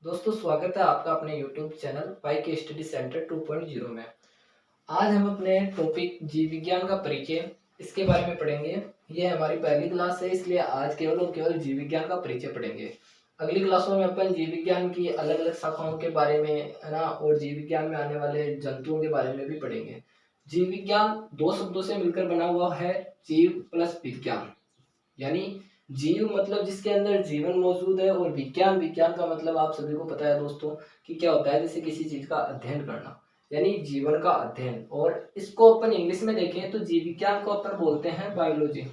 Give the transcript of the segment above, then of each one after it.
दोस्तों स्वागत है आपका अपने YouTube चैनल वाई के स्टडी सेंटर 2.0 में। आज हम अपने टॉपिक जीव विज्ञान का परिचय इसके बारे में पढ़ेंगे। ये हमारी पहली क्लास है, इसलिए आज केवल और केवल जीव विज्ञान का परिचय पढ़ेंगे। अगली क्लासों में अपन जीव विज्ञान की अलग अलग शाखाओं के बारे में है ना, और जीव विज्ञान में आने वाले जंतुओं के बारे में भी पढ़ेंगे। जीव विज्ञान दो शब्दों से मिलकर बना हुआ है, जीव प्लस विज्ञान। यानी जीव मतलब जिसके अंदर जीवन मौजूद है, और विज्ञान विज्ञान का मतलब आप सभी को पता है दोस्तों कि क्या होता है, जैसे किसी चीज का अध्ययन करना, यानी जीवन का अध्ययन। और इसको अपन इंग्लिश में देखें तो जीव विज्ञान को अपन बोलते हैं बायोलॉजी।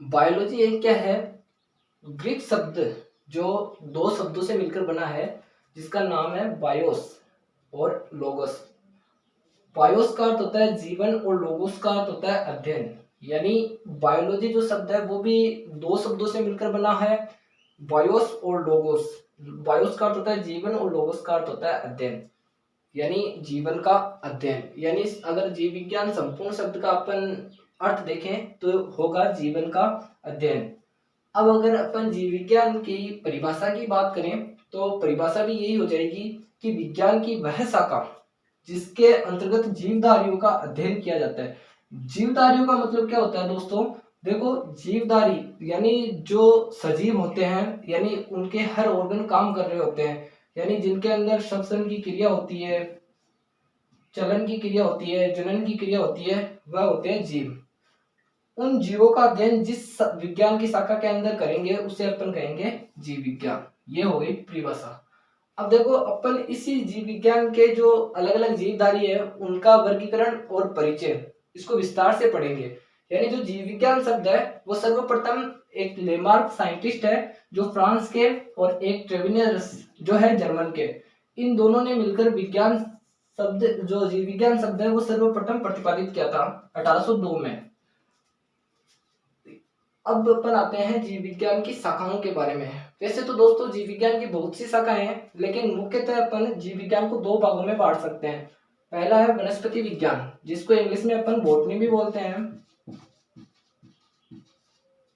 बायोलॉजी एक क्या है, ग्रीक शब्द जो दो शब्दों से मिलकर बना है, जिसका नाम है बायोस और लोगोस। बायोस का अर्थ होता है जीवन और लोगोस का अर्थ होता है अध्ययन। यानी बायोलॉजी जो शब्द है वो भी दो शब्दों से मिलकर बना है, बायोस और लोगोस। बायोस का अर्थ होता है जीवन और लोगोस का अर्थ होता है अध्ययन, यानी जीवन का अध्ययन। यानी अगर जीव विज्ञान संपूर्ण शब्द का अपन अर्थ देखें तो होगा जीवन का अध्ययन। अब अगर अपन जीव विज्ञान की परिभाषा की बात करें तो परिभाषा भी यही हो जाएगी कि विज्ञान की वह शाखा जिसके अंतर्गत जीवधारियों का अध्ययन किया जाता है। जीवधारियों का मतलब क्या होता है दोस्तों, देखो जीवधारी यानी जो सजीव होते हैं, यानी उनके हर ऑर्गन काम कर रहे होते हैं, यानी जिनके अंदर श्वसन की क्रिया होती है, चलन की क्रिया होती है, जनन की क्रिया होती है, वह होते हैं जीव। उन जीवों का अध्ययन जिस विज्ञान की शाखा के अंदर करेंगे उसे अपन कहेंगे जीव विज्ञान। ये हो गई परिभाषा। अब देखो अपन इसी जीव विज्ञान के जो अलग अलग जीवधारी है उनका वर्गीकरण और परिचय इसको विस्तार से पढ़ेंगे। यानी जो जीव विज्ञान शब्द है वो सर्वप्रथम एक लेमार्क साइंटिस्ट है जो फ्रांस के, और एक ट्रेविनियस जो है जर्मन के, इन दोनों ने मिलकर विज्ञान शब्द जो जीव विज्ञान शब्द है वो सर्वप्रथम प्रतिपादित किया था 1802 में। अब अपन आते हैं जीव विज्ञान की शाखाओं के बारे में। वैसे तो दोस्तों जीव विज्ञान की बहुत सी शाखाएं हैं, लेकिन मुख्यतः अपन जीव विज्ञान को दो भागों में बांट सकते हैं। पहला है वनस्पति विज्ञान, जिसको इंग्लिश में अपन बॉटनी भी बोलते हैं,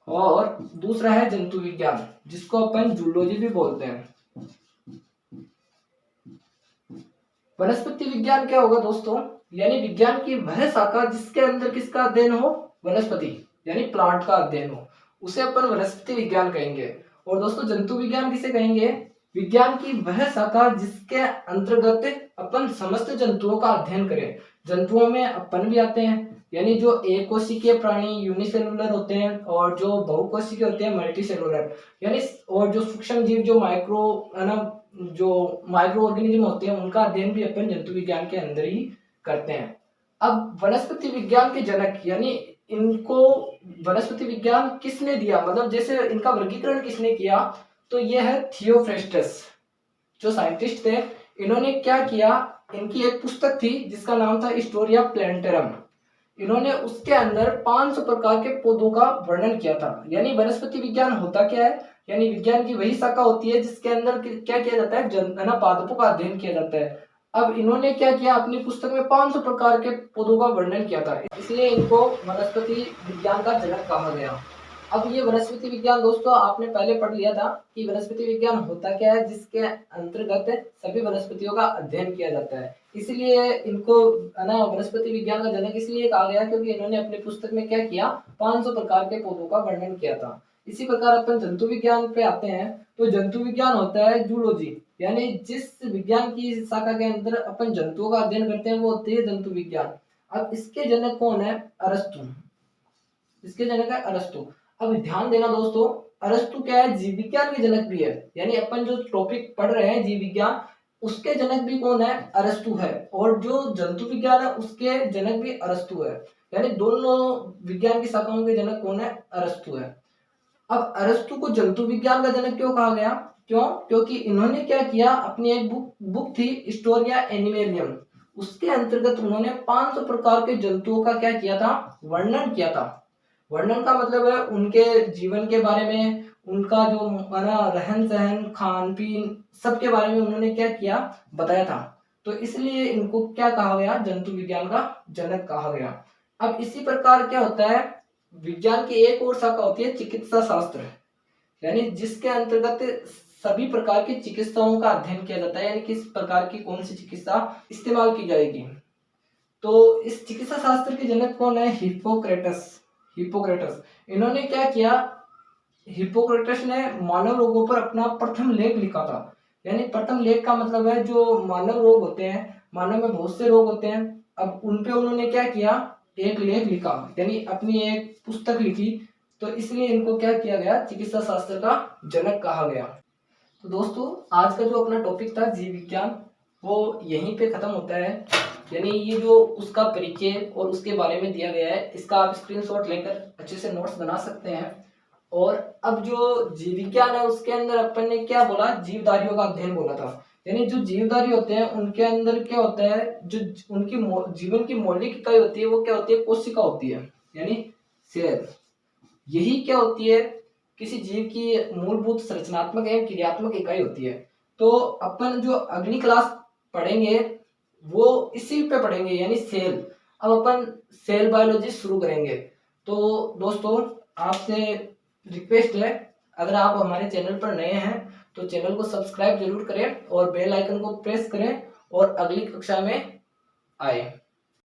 और दूसरा है जंतु विज्ञान, जिसको अपन जूलॉजी भी बोलते हैं। वनस्पति विज्ञान क्या होगा दोस्तों, यानी विज्ञान की वह शाखा जिसके अंदर किसका अध्ययन हो, वनस्पति यानी प्लांट का अध्ययन हो, उसे अपन वनस्पति विज्ञान कहेंगे। और दोस्तों जंतु विज्ञान किसे कहेंगे, विज्ञान की वह शाखा जिसके अंतर्गत अपन समस्त जंतुओं का अध्ययन करें। जंतुओं में अपन भी आते हैं, यानी जो एक कोशिकीय प्राणी यूनिसेलुलर होते हैं, और जो बहुकोशिकीय होते हैं मल्टी सेलुलर, यानी और जो सूक्ष्म जीव जो माइक्रो है ना, जो माइक्रो ऑर्गेनिज्म होते हैं उनका अध्ययन भी अपन जंतु विज्ञान के अंदर ही करते हैं। अब वनस्पति विज्ञान के जनक, यानी इनको वनस्पति विज्ञान किसने दिया, मतलब जैसे इनका वर्गीकरण किसने किया, तो यह है थियोफ्रेस्टस जो साइंटिस्ट थे। इन्होंने क्या किया, इनकी एक पुस्तक थी जिसका नाम था हिस्टोरिया प्लांटेरम। इन्होंने उसके अंदर 500 प्रकार के पौधों का वर्णन किया था। यानी वनस्पति विज्ञान होता क्या है, यानी विज्ञान की वही शाखा होती है जिसके अंदर क्या किया जाता है, पादपों का अध्ययन किया जाता है। अब इन्होंने क्या किया, अपनी पुस्तक में 500 प्रकार के पौधों का वर्णन किया था, इसलिए इनको वनस्पति विज्ञान का जनक कहा गया। अब ये वनस्पति विज्ञान दोस्तों आपने पहले पढ़ लिया था कि वनस्पति विज्ञान होता क्या है, जिसके अंतर्गत सभी वनस्पतियों का अध्ययन किया जाता है। इसलिए इनको है ना वनस्पति विज्ञान का जनक इसलिए कहा गया क्योंकि इन्होंने अपनी पुस्तक में क्या किया, 500 प्रकार के पौधों का वर्णन किया था। इसी प्रकार अपन जंतु विज्ञान पे आते हैं, तो जंतु विज्ञान होता है जूलॉजी, यानी जिस विज्ञान की शाखा के अंदर अपन जंतुओं का अध्ययन करते हैं वो होती है जंतु विज्ञान। अब इसके जनक कौन है, अरस्तु। इसके जनक है अरस्तु। अब ध्यान देना दोस्तों, अरस्तु क्या है, जीव विज्ञान के जनक भी है। यानी अपन जो टॉपिक पढ़ रहे हैं जीव विज्ञान, उसके जनक भी कौन है, अरस्तु है, और जो जंतु विज्ञान है उसके जनक भी अरस्तु है। यानी दोनों विज्ञान की शाखाओं के जनक कौन है, अरस्तु है। अब अरस्तु को जंतु विज्ञान का जनक क्यों कहा गया, क्यों, क्योंकि इन्होंने क्या किया, अपनी एक बुक थी हिस्टोरिया एनिमेलियम, उसके अंतर्गत उन्होंने 500 प्रकार के जंतुओं का क्या किया था, वर्णन किया था। वर्णन का मतलब है उनके जीवन के बारे में, उनका जो रहन सहन खान पीन सबके बारे में उन्होंने क्या किया, बताया था। तो इसलिए इनको क्या कहा गया, जंतु विज्ञान का जनक कहा गया। अब इसी प्रकार क्या होता है, विज्ञान की एक और शाखा होती है चिकित्सा शास्त्र, यानी जिसके अंतर्गत सभी प्रकार की चिकित्साओं का अध्ययन किया जाता है, यानी किस प्रकार की कौन सी चिकित्सा इस्तेमाल की जाएगी। तो इस चिकित्सा शास्त्र के जनक कौन है? हिप्पोक्रेटस। हिप्पोक्रेटस इन्होंने क्या किया? हिप्पोक्रेटस ने मानव रोगों पर अपना प्रथम लेख लिखा था। यानी प्रथम लेख का मतलब है जो मानव रोग होते हैं, मानव में बहुत से रोग होते हैं, अब उन पे उन्होंने क्या किया? एक लेख लिखा, यानी अपनी एक पुस्तक लिखी। तो इसलिए इनको क्या किया गया? चिकित्सा शास्त्र का जनक कहा गया। तो दोस्तों आज का जो अपना टॉपिक था जीव विज्ञान, वो यहीं पे खत्म होता है। यानी ये जो उसका परिचय और उसके बारे में दिया गया है, इसका आप स्क्रीनशॉट लेकर अच्छे से नोट्स बना सकते हैं। और अब जो जीव विज्ञान है उसके अंदर अपन ने क्या बोला? जीवधारियों का अध्ययन बोला था। यानी जो जीवधारी होते हैं उनके अंदर क्या होता है? जो उनकी जीवन की मौलिक इकाई होती है वो क्या होती है? कोशिका होती है, यानी सेल। यही क्या होती है? किसी जीव की मूलभूत संरचनात्मक एवं क्रियात्मक इकाई होती है। तो अपन जो अगली क्लास पढ़ेंगे वो इसी पे पढ़ेंगे, यानी सेल। अब अपन सेल बायोलॉजी शुरू करेंगे। तो दोस्तों आपसे रिक्वेस्ट है, अगर आप हमारे चैनल पर नए हैं तो चैनल को सब्सक्राइब जरूर करें और बेल आइकन को प्रेस करें और अगली कक्षा में आए।